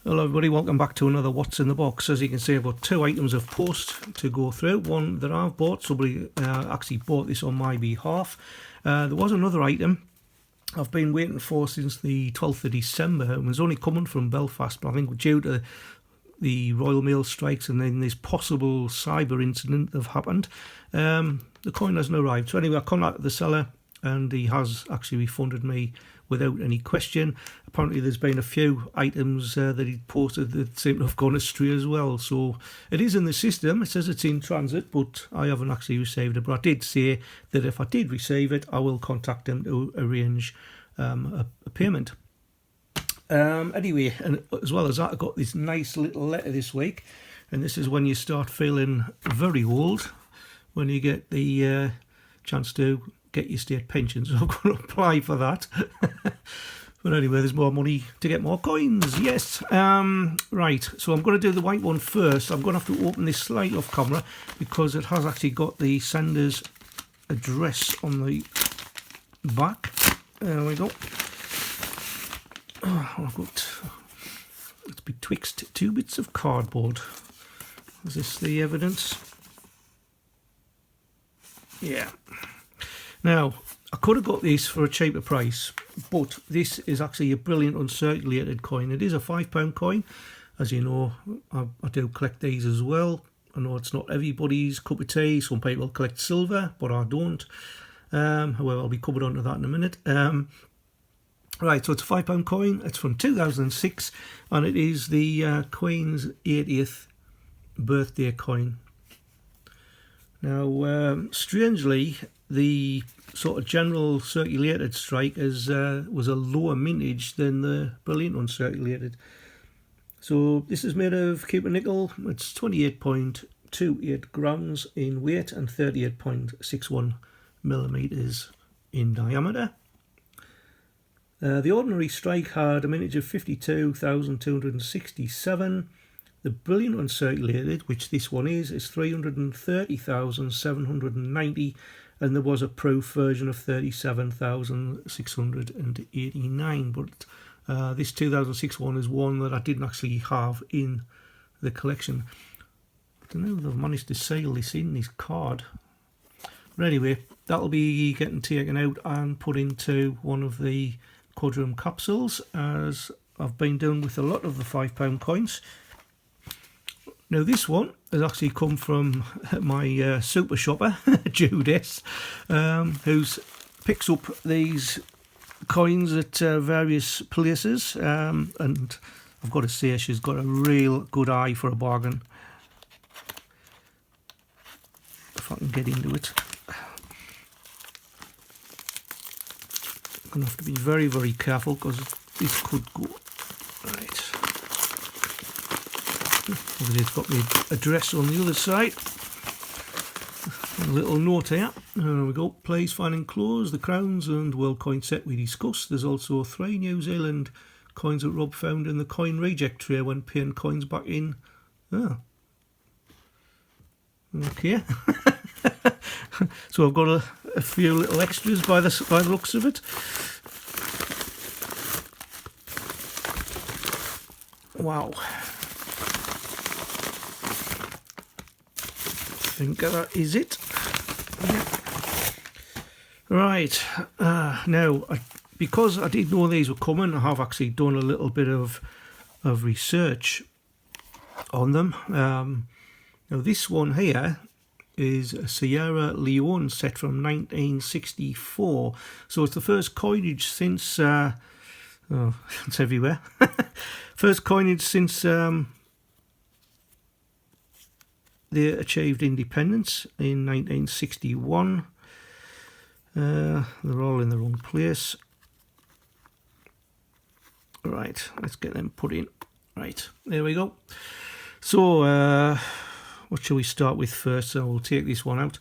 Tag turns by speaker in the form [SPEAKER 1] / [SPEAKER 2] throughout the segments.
[SPEAKER 1] Hello everybody, welcome back to another What's in the Box. As you can see, I've got two items of post to go through. One that I've bought, somebody actually bought this on my behalf. There was another item I've been waiting for since the 12th of December. It was only coming from Belfast, but I think due to the Royal Mail strikes and then this possible cyber incident that have happened, the coin hasn't arrived. So anyway, I contacted the seller and he has actually refunded me without any question. Apparently there's been a few items that he posted that seem to have gone astray as well. So it is in the system, it says it's in transit, but I haven't actually received it. But I did say that if I did receive it, I will contact him to arrange a payment. Anyway, and as well as that, I got this nice little letter this week, and this is when you start feeling very old, when you get the chance to get your state pension. So I'm going to apply for that. But anyway, there's more money to get more coins. Yes. Right, so I'm going to do the white one first. I'm going to have to open this slightly off camera because it has actually got the sender's address on the back. There we go. Oh, I've got, it's betwixt two bits of cardboard. Is this the evidence? Yeah. Now, I could have got this for a cheaper price, but this is actually a brilliant uncirculated coin. It is a £5 coin. As you know, I do collect these as well. I know it's not everybody's cup of tea. Some people collect silver, but I don't. However, I'll be covered onto that in a minute. Right, so it's a £5 coin. It's from 2006, and it is the Queen's 80th birthday coin. Now, strangely, the sort of general circulated strike was a lower mintage than the brilliant uncirculated. So this is made of cubic nickel. It's 28.28 grams in weight and 38.61 millimeters in diameter. The ordinary strike had a mintage of 52,267. The brilliant uncirculated, which this one is 330,790, and there was a proof version of 37,689. But this 2006 one is one that I didn't actually have in the collection. I don't know if they've managed to seal this in this card. But anyway, that'll be getting taken out and put into one of the quadroom capsules, as I've been doing with a lot of the £5 coins. Now this one has actually come from my super shopper, Jude S, who picks up these coins at various places, and I've got to say she's got a real good eye for a bargain. If I can get into it. I'm going to have to be very, very careful because this could go. Right. Obviously it's got the address on the other side. A little note here. There we go. Please find enclosed the crowns and world coin set we discussed. There's also 3 New Zealand coins that Rob found in the coin reject tray when paying coins back in. Oh. Okay. So I've got a few little extras by the looks of it. Wow. I think that is it. Yeah. Right. Now, because I did know these were coming, I have actually done a little bit of research on them. Now, this one here is a Sierra Leone set from 1964. So it's the first coinage since... oh, it's everywhere. First coinage since they achieved independence in 1961. They're all in the wrong place. Right, let's get them put in. Right, there we go. So, what shall we start with first? So we'll take this one out.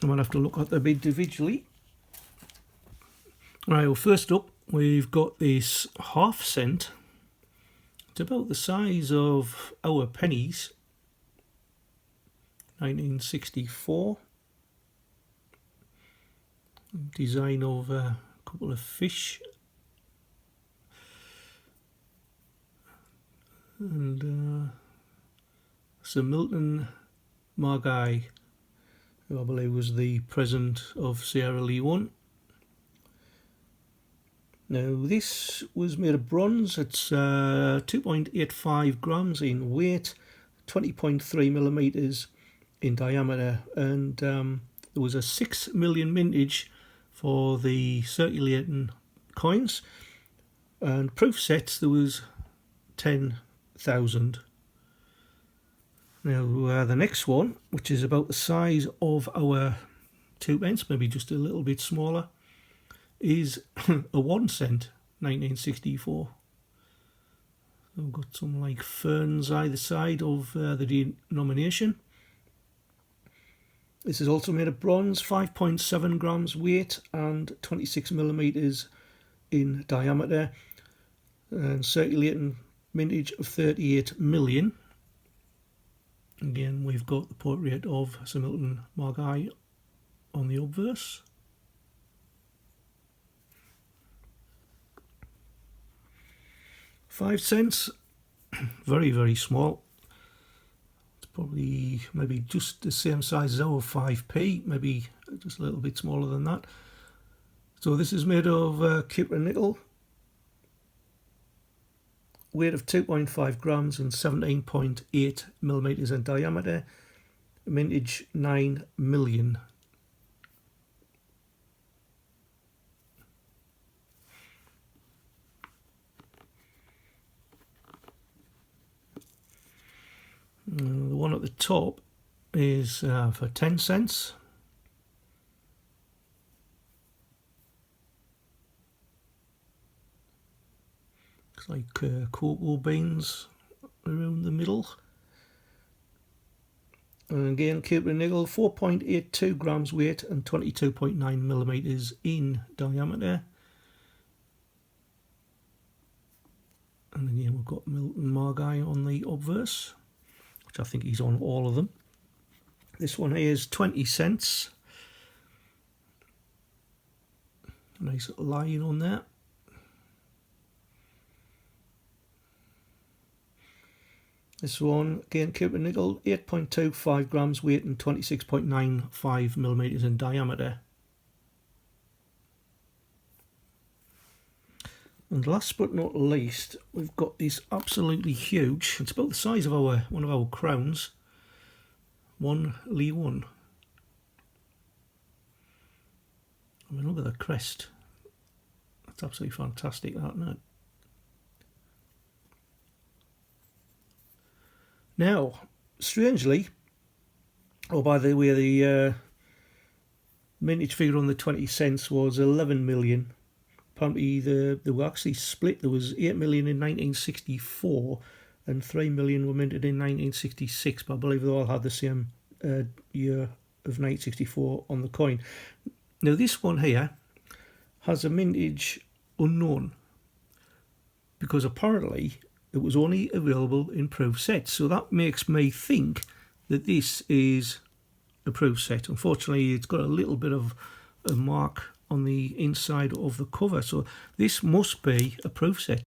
[SPEAKER 1] I might have to look at them individually. Right, well, first up, we've got this half cent. It's about the size of our pennies. 1964. Design of a couple of fish and Sir Milton Margai, who I believe was the president of Sierra Leone. Now this was made of bronze. It's 2.85 grams in weight, 20.3 millimeters in diameter, and there was a 6 million mintage for the circulating coins, and proof sets there was 10,000. Now the next one, which is about the size of our 2p, maybe just a little bit smaller, is a 1 cent, 1964. We've got some like ferns either side of the denomination. This is also made of bronze, 5.7 grams weight and 26 millimeters in diameter, and circulating mintage of 38 million. Again, we've got the portrait of Sir Milton Margai on the obverse. $5, very, very small. It's probably maybe just the same size as our 5p, maybe just a little bit smaller than that. So this is made of Cupra nickel, weight of 2.5 grams and 17.8 millimeters in diameter, mintage 9 million. The one at the top is for 10 cents. Looks like cocoa beans around the middle. And again, Cupra nickel, 4.82 grams weight and 22.9 millimeters in diameter. And again, we've got Milton Margai on the obverse, which I think he's on all of them. This one here is 20 cents. Nice line on there. This one, again, Cupra nickel, 8.25 grams weight and 26.95 millimeters in diameter. And last but not least, we've got this absolutely huge, it's about the size of one of our crowns, 1 Leone. I mean, look at the crest. That's absolutely fantastic, that, isn't it? Now, strangely, by the way, the mintage figure on the 20 cents was 11 million. Apparently they were actually split. There was 8 million in 1964 and 3 million were minted in 1966, but I believe they all had the same year of 1964 on the coin. Now this one here has a mintage unknown, because apparently it was only available in proof sets, so that makes me think that this is a proof set. Unfortunately, it's got a little bit of a mark on the inside of the cover, so this must be a proof set.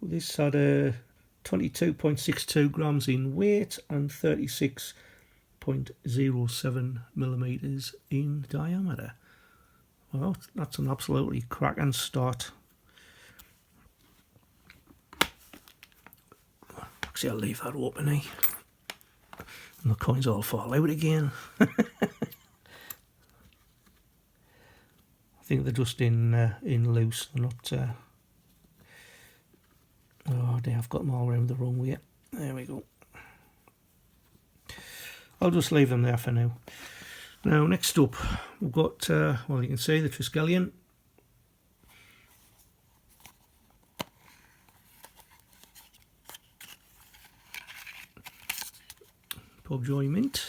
[SPEAKER 1] This had a 22.62 grams in weight and 36.07 millimeters in diameter. Well, that's an absolutely cracking start. Actually, I'll leave that open, eh? And the coins all fall out again. I think they're just in loose. They're not. Oh dear, I've got them all around the wrong way. There we go. I'll just leave them there for now. Now, next up, we've got, well, you can see the Triskelion. Pobjoy Mint.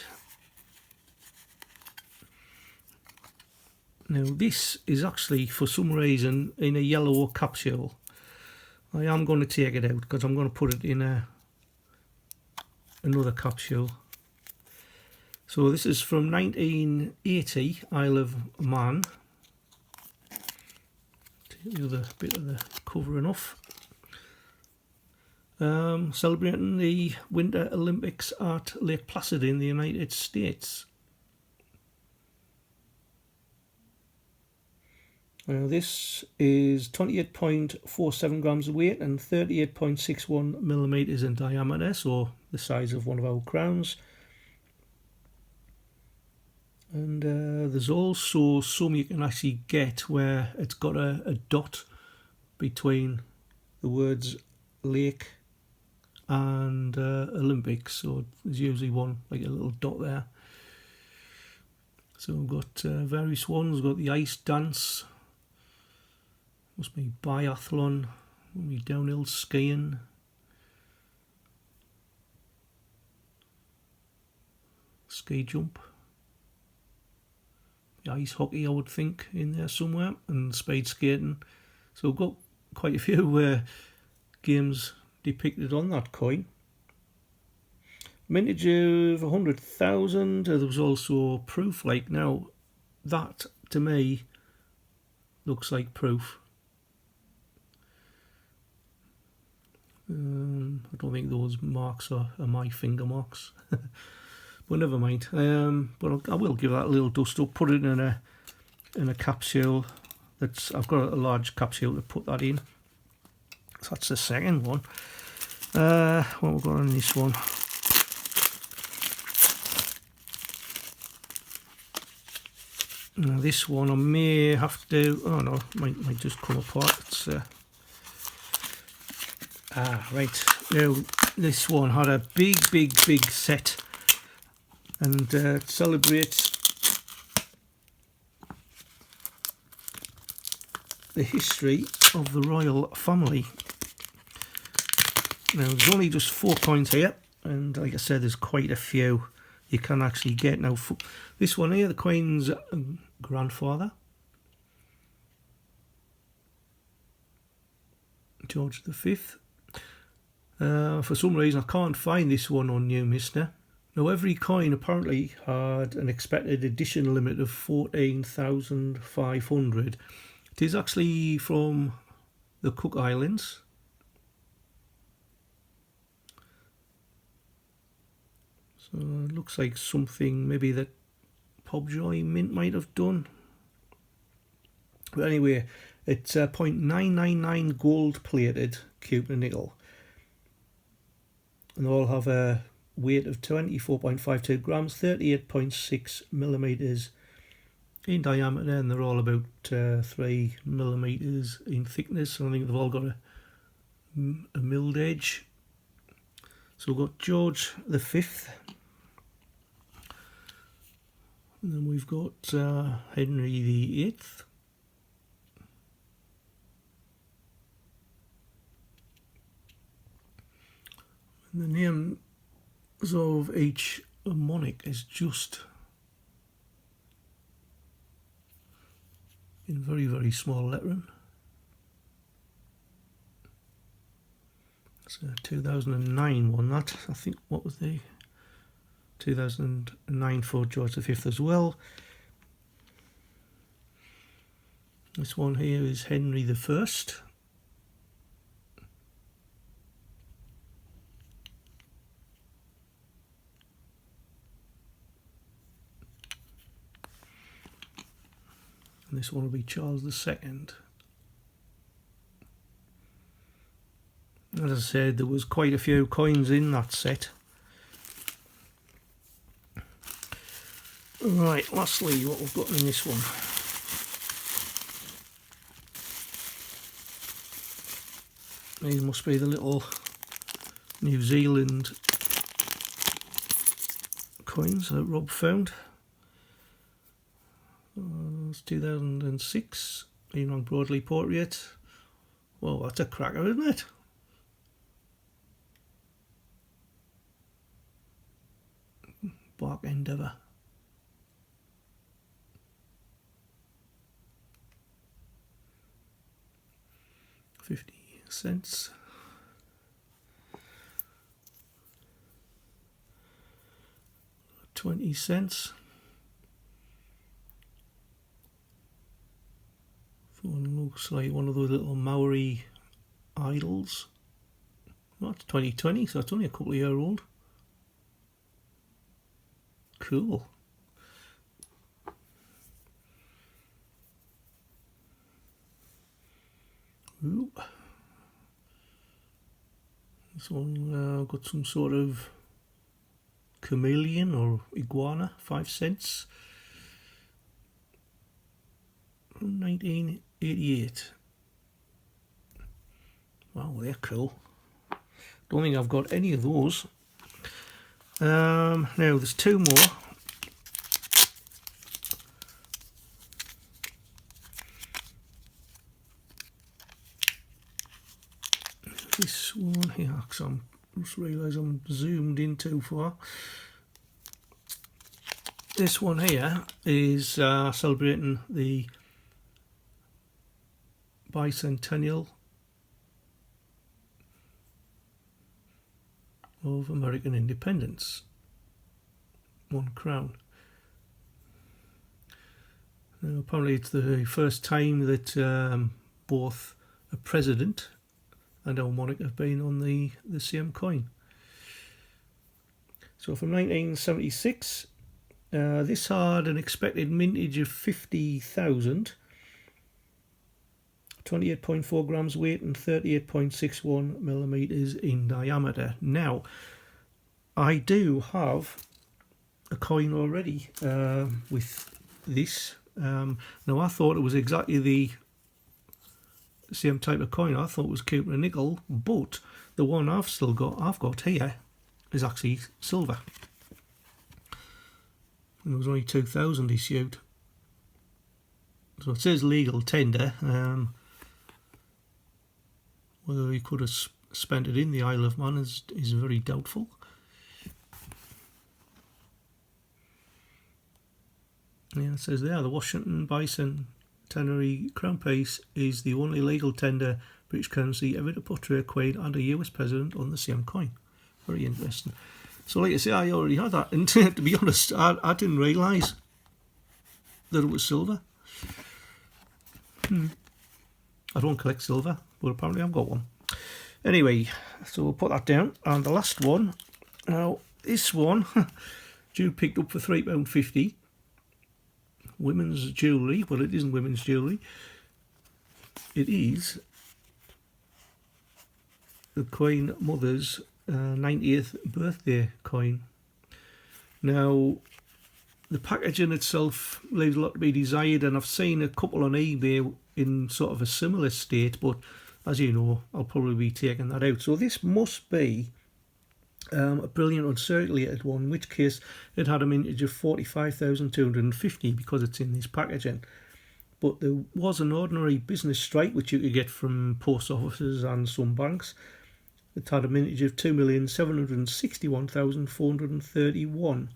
[SPEAKER 1] Now, this is actually, for some reason, in a yellow capsule. I am going to take it out because I'm going to put it in another capsule. So this is from 1980, Isle of Man. the other bit of the covering off. Celebrating the Winter Olympics at Lake Placid in the United States. This is 28.47 grams of weight and 38.61 millimeters in diameter, so the size of one of our crowns. And there's also some you can actually get where it's got a dot between the words lake and Olympics, so there's usually one like a little dot there. So we've got various ones. We've got the ice dance, must be biathlon, must be downhill skiing, ski jump, the ice hockey I would think in there somewhere, and speed skating. So we've got quite a few games depicted on that coin. Mintage of 100,000. There was also proof. Like, now that to me looks like proof. I don't think those marks are my finger marks, but never mind. But I will give that a little dust up. Put it in a capsule. I've got a large capsule to put that in. So that's the second one. What we've got on this one? Now this one I may have to. Oh no, might just come apart. It's right. Now this one had a big set, and celebrates the history of the royal family. Now there's only just 4 coins here, and like I said, there's quite a few you can actually get. Now this one here, the Queen's grandfather, George V. For some reason I can't find this one on New Mister. Now every coin apparently had an expected edition limit of 14,500. It is actually from the Cook Islands. So it looks like something maybe that Pobjoy Mint might have done. But anyway, it's 0.999 gold plated cube and nickel. And they all have a weight of 24.52 grams, 38.6 millimeters in diameter, and they're all about 3 millimeters in thickness. And I think they've all got a milled edge. So we've got George V. And then we've got Henry VIII. And the names of each monarch is just in very small lettering. It's a 2009 one, that. I think, what was the 2009 for George V as well. This one here is Henry the First. And this one will be Charles II. As I said, there was quite a few coins in that set. Right, lastly, what we've got in this one. These must be the little New Zealand coins that Rob found. It's 2006, Ian on Broadley portrait. Well, that's a cracker, isn't it? Bark Endeavour. 50 cents. $0.20. one looks like one of those little Maori idols. Well, that's 2020, so it's only a couple of years old. Cool. Ooh. This one got some sort of chameleon or iguana, 5 cents. From 1988. Wow, they're cool. Don't think I've got any of those. Now there's 2 more. This one here, because I just realised I'm zoomed in too far. This one here is celebrating the bicentennial of American independence. 1 crown. Now, apparently it's the first time that both a president and our monarch have been on the same coin. So from 1976, this had an expected mintage of 50,000, 28.4 grams weight and 38.61 millimeters in diameter. Now, I do have a coin already with this. Now, I thought it was exactly the same type of coin. I thought it was copper and nickel, but the one I've got here is actually silver. And it was only 2,000 issued. So it says legal tender. Whether he could have spent it in the Isle of Man is very doubtful. Yeah, it says there, the Washington Bicentenary Crown Piece is the only legal tender British currency ever to portray a coin and a US president on the same coin. Very interesting. So like I say, I already had that, and to be honest, I didn't realise that it was silver. I don't collect silver, but apparently I've got one. Anyway, so we'll put that down. And the last one, now this one, Jude picked up for £3.50. Women's jewellery, well, it isn't women's jewellery. It is the Queen Mother's 90th birthday coin. Now, the packaging itself leaves a lot to be desired, and I've seen a couple on eBay in sort of a similar state, but as you know, I'll probably be taking that out. So this must be a brilliant uncirculated one, in which case it had a mintage of 45,250 because it's in this packaging. But there was an ordinary business strike which you could get from post offices and some banks. It had a mintage of 2,761,431.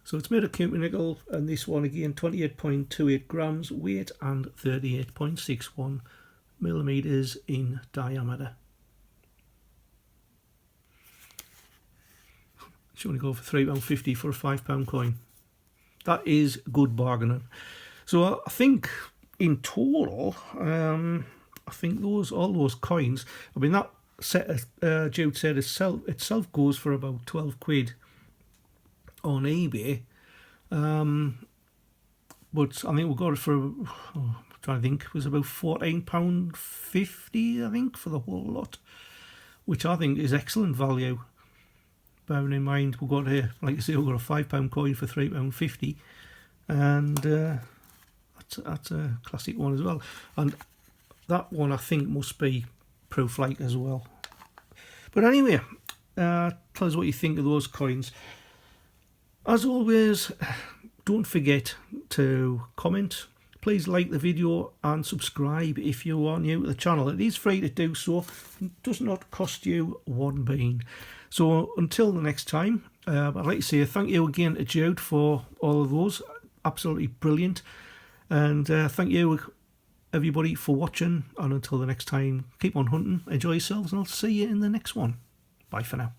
[SPEAKER 1] So it's made of copper nickel, and this one again 28.28 grams weight and 38.61 millimeters in diameter. Should only go for £3.50 for a £5 coin. That is good bargaining. So I think in total, I think all those coins, I mean that set, Jude said itself goes for about 12 quid on eBay. But I think we got it for, I'm trying to think, it was about £14.50, I think, for the whole lot, which I think is excellent value. Bearing in mind, we've got here, like I say, we've got a £5 coin for £3.50, and that's a classic one as well. And that one I think must be proof-like as well. But anyway, tell us what you think of those coins. As always, don't forget to comment. Please like the video and subscribe if you are new to the channel. It is free to do so. It does not cost you one bean. So until the next time, I'd like to say thank you again to Jude for all of those. Absolutely brilliant. And thank you everybody for watching. And until the next time, keep on hunting, enjoy yourselves, and I'll see you in the next one. Bye for now.